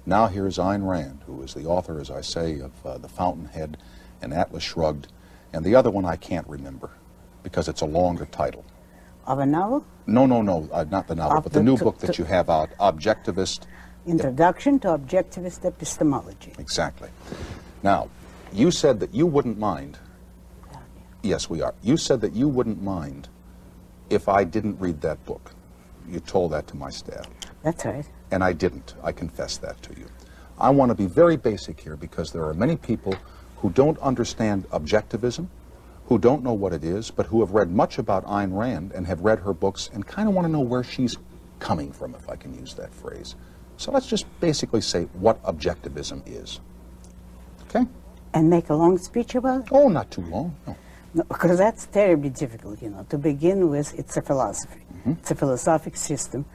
Now here's Ayn Rand, who is the author, as I say, of The Fountainhead and Atlas Shrugged, and the other one I can't remember because it's a longer title. Of a novel? No, not the novel, but the new book that you have out, Objectivist. Introduction to Objectivist Epistemology. Exactly. Now, you said that you wouldn't mind. Yes, we are. You said that you wouldn't mind if I didn't read that book. You told that to my staff. That's right. And I didn't. I confess that to you. I want to be very basic here because there are many people who don't understand objectivism, who don't know what it is, but who have read much about Ayn Rand and have read her books and kind of want to know where she's coming from, if I can use that phrase. So let's just basically say what objectivism is. Okay? And make a long speech about it? Oh, not too long, no. No, because that's terribly difficult, you know. To begin with, it's a philosophy. It's a philosophic system.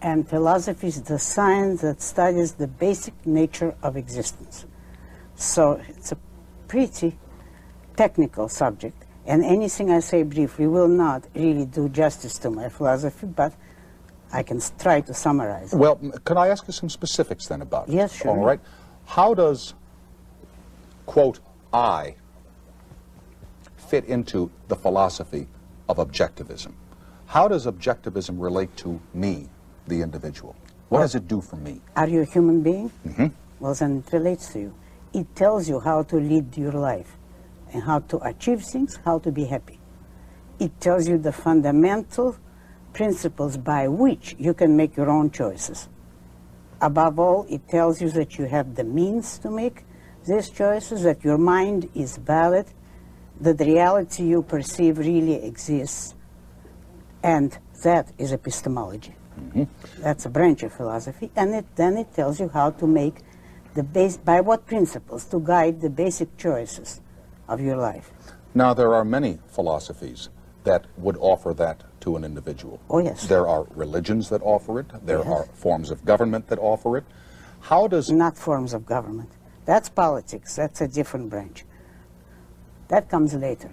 And philosophy is the science that studies the basic nature of existence. So it's a pretty technical subject. And anything I say briefly will not really do justice to my philosophy, but I can try to summarize it. Well, can I ask you some specifics then about it? Yes, sure. All right. How does, quote, I fit into the philosophy of objectivism? How does objectivism relate to me, the individual? What does it do for me? Are you a human being? Mm-hmm. Well, then it relates to you. It tells you how to lead your life and how to achieve things, how to be happy. It tells you the fundamental principles by which you can make your own choices. Above all, it tells you that you have the means to make these choices, that your mind is valid, that the reality you perceive really exists, and that is epistemology. That's a branch of philosophy, and then it tells you how to make by what principles to guide the basic choices of your life. Now, there are many philosophies that would offer that to an individual. Oh, yes. There are religions that offer it. There are forms of government that offer it. How does... Not forms of government. That's politics. That's a different branch. That comes later.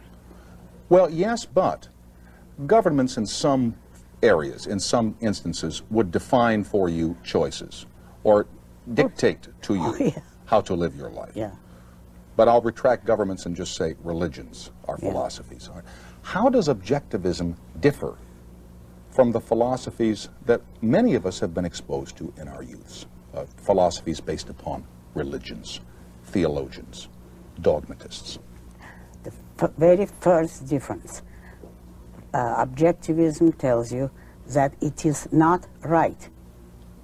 Well, yes, but governments in some areas, in some instances, would define for you choices or dictate to you how to live your life. Yeah. But I'll retract governments and just say religions are philosophies. All right. How does objectivism differ from the philosophies that many of us have been exposed to in our youths? Philosophies based upon religions, theologians, dogmatists. The very first difference, objectivism tells you that it is not right,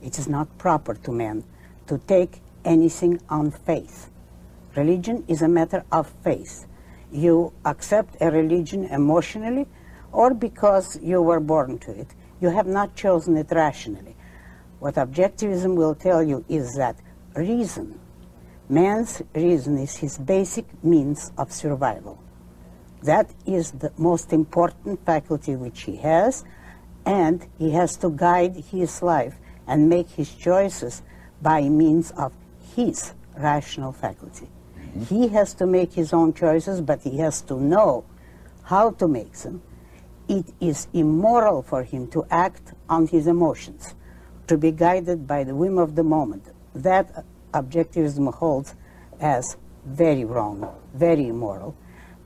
it is not proper to man to take anything on faith. Religion is a matter of faith. You accept a religion emotionally or because you were born to it. You have not chosen it rationally. What objectivism will tell you is that reason, man's reason, is his basic means of survival. That is the most important faculty which he has, and he has to guide his life and make his choices by means of his rational faculty. He has to make his own choices, but he has to know how to make them. It is immoral for him to act on his emotions, to be guided by the whim of the moment. That objectivism holds as very wrong, very immoral.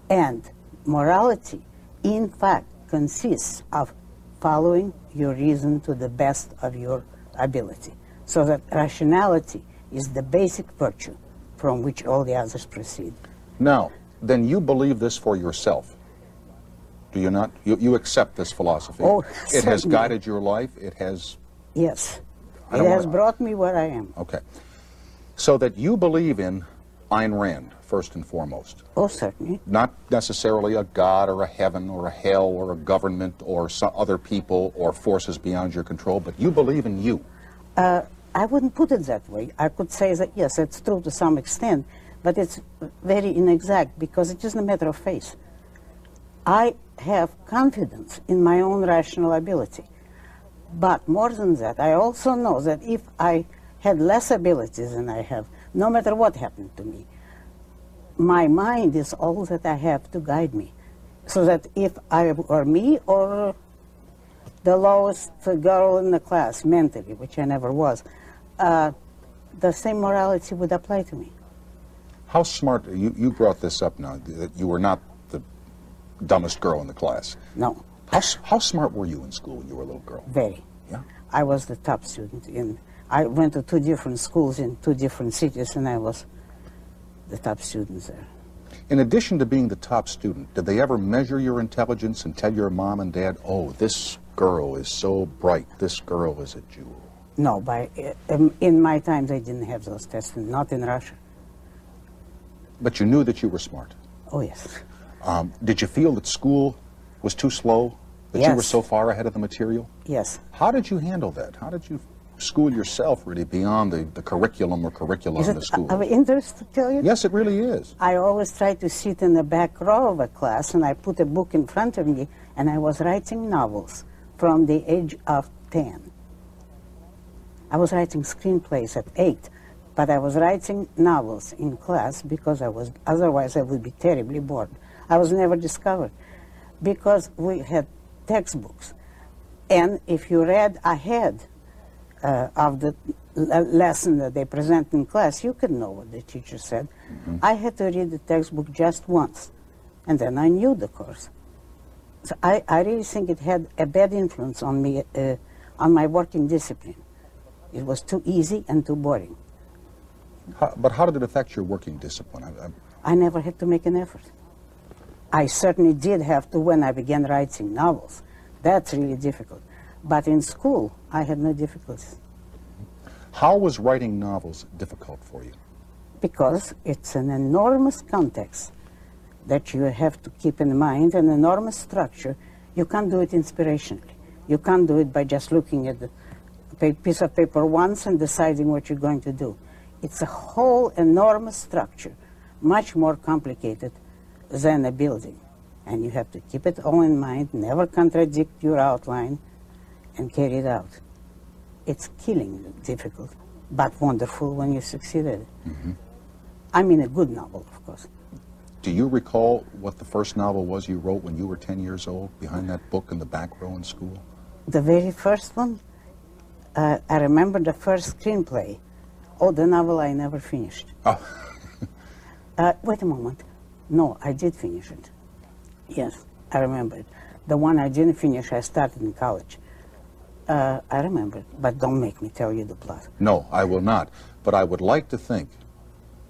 And morality, in fact, consists of following your reason to the best of your ability. So that rationality is the basic virtue from which all the others proceed. Now, then you believe this for yourself, do you not? You accept this philosophy. Oh, it has certainly. guided your life. It has... Yes. It has brought me where I am. Okay. So that you believe in Ayn Rand, first and foremost. Oh, certainly. Not necessarily a God or a heaven or a hell or a government or some other people or forces beyond your control, but you believe in you. I wouldn't put it that way. I could say that, yes, it's true to some extent, but it's very inexact because it isn't a matter of faith. I have confidence in my own rational ability. But more than that, I also know that if I had less abilities than I have, no matter what happened to me, my mind is all that I have to guide me. So that if I were me or the lowest girl in the class mentally, which I never was, the same morality would apply to me. How smart, you brought this up now, that you were not the dumbest girl in the class. No. How smart were you in school when you were a little girl? Very. Yeah? I was the top student. I went to 2 different schools in 2 different cities, and I was the top student there. In addition to being the top student, did they ever measure your intelligence and tell your mom and dad, oh, this girl is so bright, this girl is a jewel? No, in my time they didn't have those tests, not in Russia. But you knew that you were smart. Oh, yes. Did you feel that school was too slow, that you were so far ahead of the material? Yes. How did you handle that? How did you school yourself really beyond the curriculum or curricula in the school? Is it of interest to tell you? Yes, it really is. I always try to sit in the back row of a class, and I put a book in front of me, and I was writing novels from the age of 10. I was writing screenplays at 8, but I was writing novels in class because otherwise I would be terribly bored. I was never discovered because we had textbooks, and if you read ahead of the lesson that they present in class, you could know what the teacher said. Mm-hmm. I had to read the textbook just once, and then I knew the course. So I really think it had a bad influence on me, on my working discipline. It was too easy and too boring. But how did it affect your working discipline? I never had to make an effort. I certainly did have to when I began writing novels. That's really difficult. But in school, I had no difficulties. How was writing novels difficult for you? Because it's an enormous context that you have to keep in mind, an enormous structure. You can't do it inspirationally. You can't do it by just looking at the piece of paper once and deciding what you're going to do. It's a whole enormous structure, much more complicated than a building. And you have to keep it all in mind, never contradict your outline, and carry it out. It's killing difficult, but wonderful when you succeed at it. Mm-hmm. I mean a good novel, of course. Do you recall what the first novel was you wrote when you were 10 years old, behind that book in the back row in school? The very first one? I remember the first screenplay. Oh, the novel I never finished. Oh. Wait a moment. No, I did finish it. Yes, I remember it. The one I didn't finish, I started in college. I remember it, but don't make me tell you the plot. No, I will not. But I would like to think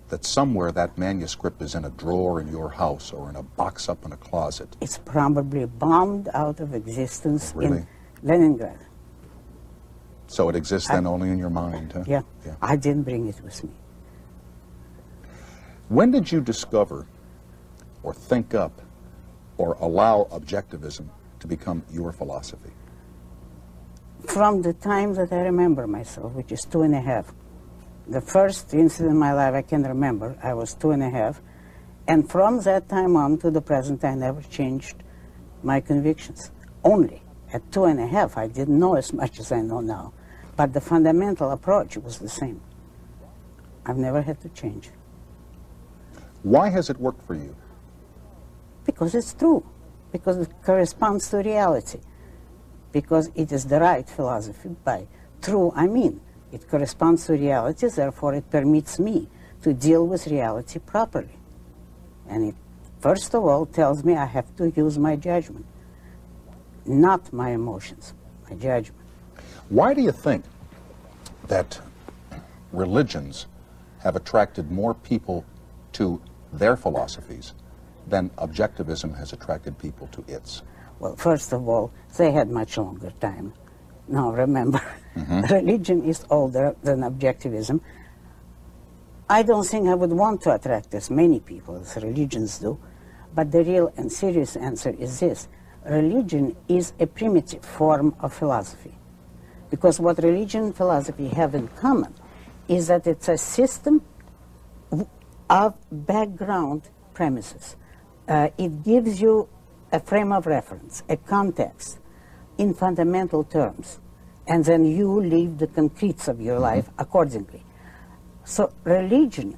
that somewhere that manuscript is in a drawer in your house or in a box up in a closet. It's probably bombed out of existence in Leningrad. So it exists then only in your mind, huh? Yeah. I didn't bring it with me. When did you discover or think up or allow objectivism to become your philosophy? From the time that I remember myself, which is 2.5. The first incident in my life I can remember, I was 2.5. And from that time on to the present, I never changed my convictions. Only at 2.5, I didn't know as much as I know now. But the fundamental approach was the same. I've never had to change. Why has it worked for you? Because it's true. Because it corresponds to reality. Because it is the right philosophy. By true, I mean it corresponds to reality, therefore it permits me to deal with reality properly. And it, first of all, tells me I have to use my judgment, not my emotions, my judgment. Why do you think that religions have attracted more people to their philosophies than objectivism has attracted people to its? Well, first of all, they had much longer time. Now, remember, religion is older than objectivism. I don't think I would want to attract as many people as religions do, but the real and serious answer is this. Religion is a primitive form of philosophy. Because what religion and philosophy have in common is that it's a system of background premises. It gives you a frame of reference, a context, in fundamental terms, and then you live the concretes of your life accordingly. So religion